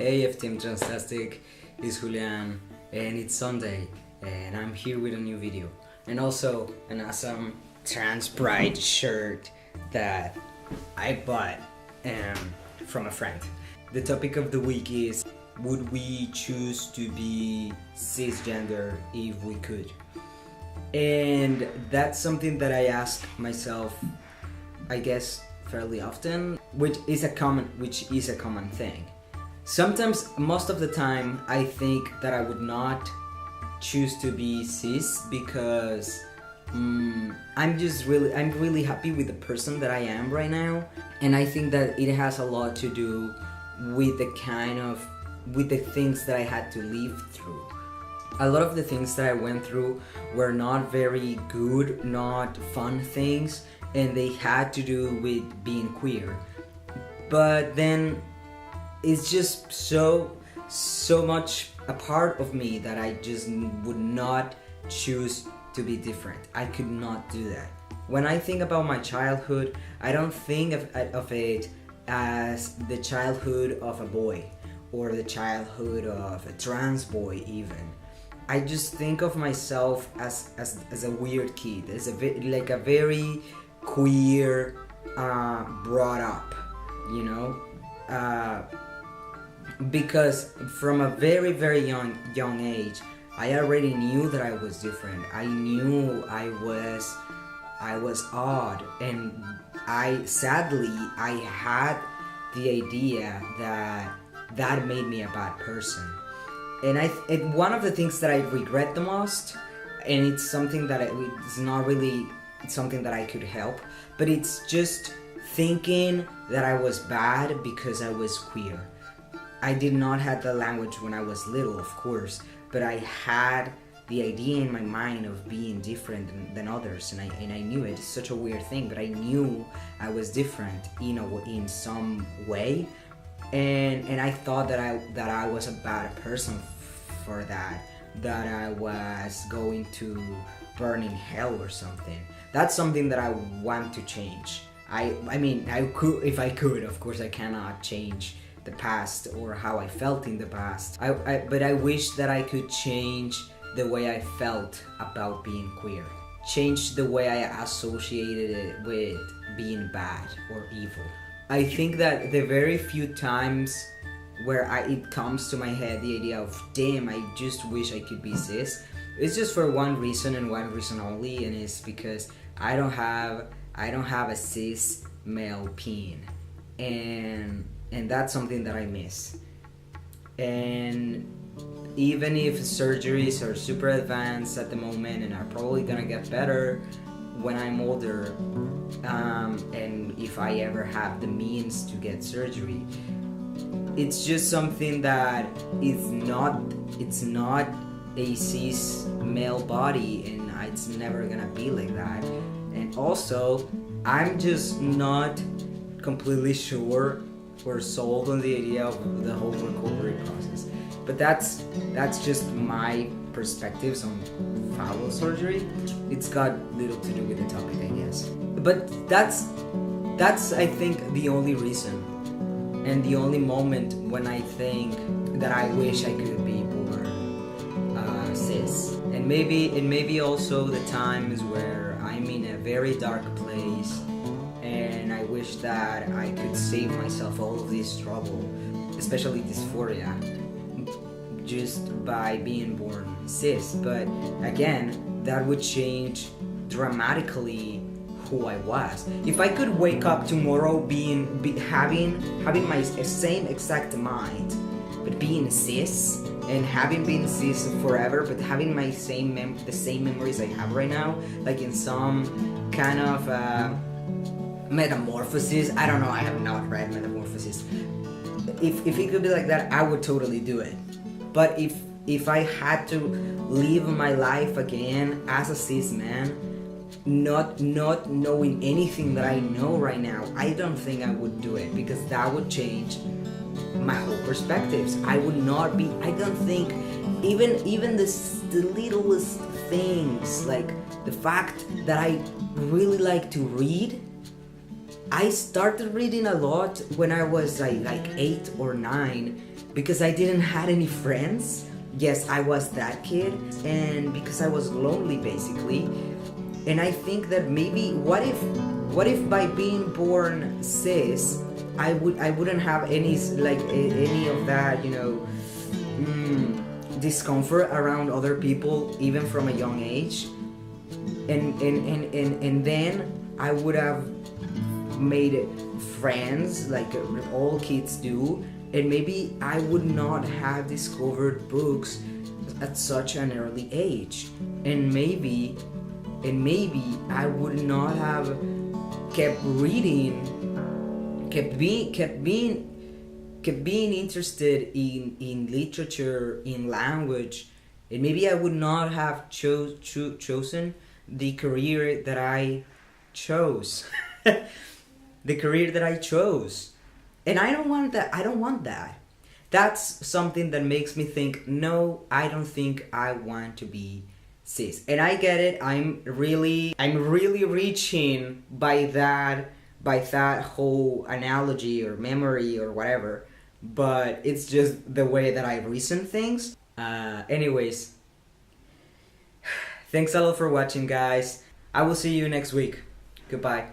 Hey, F Team Transtastic, it's Julián, and it's Sunday, and I'm here with a new video, and also an awesome trans pride shirt that I bought from a friend. The topic of the week is, would we choose to be cisgender if we could? And that's something that I ask myself, I guess, fairly often, which is a common thing. Sometimes, most of the time, I think that I would not choose to be cis because I'm really happy with the person that I am right now, and I think that it has a lot to do with the things that I had to live through. A lot of the things that I went through were not very good, not fun things, and they had to do with being queer. But then it's just so much a part of me that I just would not choose to be different. I could not do that. When I think about my childhood, I don't think of it as the childhood of a boy or the childhood of a trans boy even. I just think of myself as a weird kid, as a very queer, brought up, you know, because from a very young age, I already knew that I was different. I knew I was odd, and I had the idea that made me a bad person. And one of the things that I regret the most, and it's something that it's not really something that I could help, but it's just thinking that I was bad because I was queer. I did not have the language when I was little, of course, but I had the idea in my mind of being different than others, and I knew it. It's such a weird thing, but I knew I was different, in some way, and I thought that I was a bad person for that I was going to burn in hell or something. That's something that I want to change. I mean, I could, if I could. Of course, I cannot change the past or how I felt in the past. But I wish that I could change the way I felt about being queer. Change the way I associated it with being bad or evil. I think that the very few times where it comes to my head the idea of, damn, I just wish I could be cis, it's just for one reason and one reason only, and it's because I don't have a cis male peen, and that's something that I miss. And even if surgeries are super advanced at the moment and are probably gonna get better when I'm older, and if I ever have the means to get surgery, it's just something that it's not a cis male body, and it's never gonna be like that. And also, I'm just not completely sure or sold on the idea of the whole recovery process. But that's just my perspectives on phallus surgery. It's got little to do with the topic, I guess. But that's I think the only reason and the only moment when I think that I wish I could be born cis. And maybe also the times where I'm in a very dark place and I wish that I could save myself all of this trouble, especially dysphoria, just by being born cis. But again, that would change dramatically who I was. If I could wake up tomorrow having my same exact mind, but being cis, and having been cis forever, but having the same memories I have right now, like in some kind of metamorphosis. I don't know, I have not read Metamorphosis. If it could be like that, I would totally do it. But if I had to live my life again as a cis man, not knowing anything that I know right now, I don't think I would do it, because that would change my whole perspectives. I don't think even the littlest things, like the fact that I really like to read. I started reading a lot when I was like 8 or 9, because I didn't had any friends. Yes, I was that kid, and because I was lonely basically. And I think that maybe what if by being born cis, I wouldn't have any any of that, discomfort around other people even from a young age, and then I would have made friends like all kids do, and maybe I would not have discovered books at such an early age, and maybe I would not have kept reading, kept being interested in literature, in language, and maybe I would not have chosen the career that I chose. The career that I chose. And I don't want that. That's something that makes me think, no, I don't think I want to be cis. And I get it. I'm really reaching by that whole analogy or memory or whatever. But it's just the way that I reason things. Anyways, thanks a lot for watching, guys. I will see you next week. Goodbye.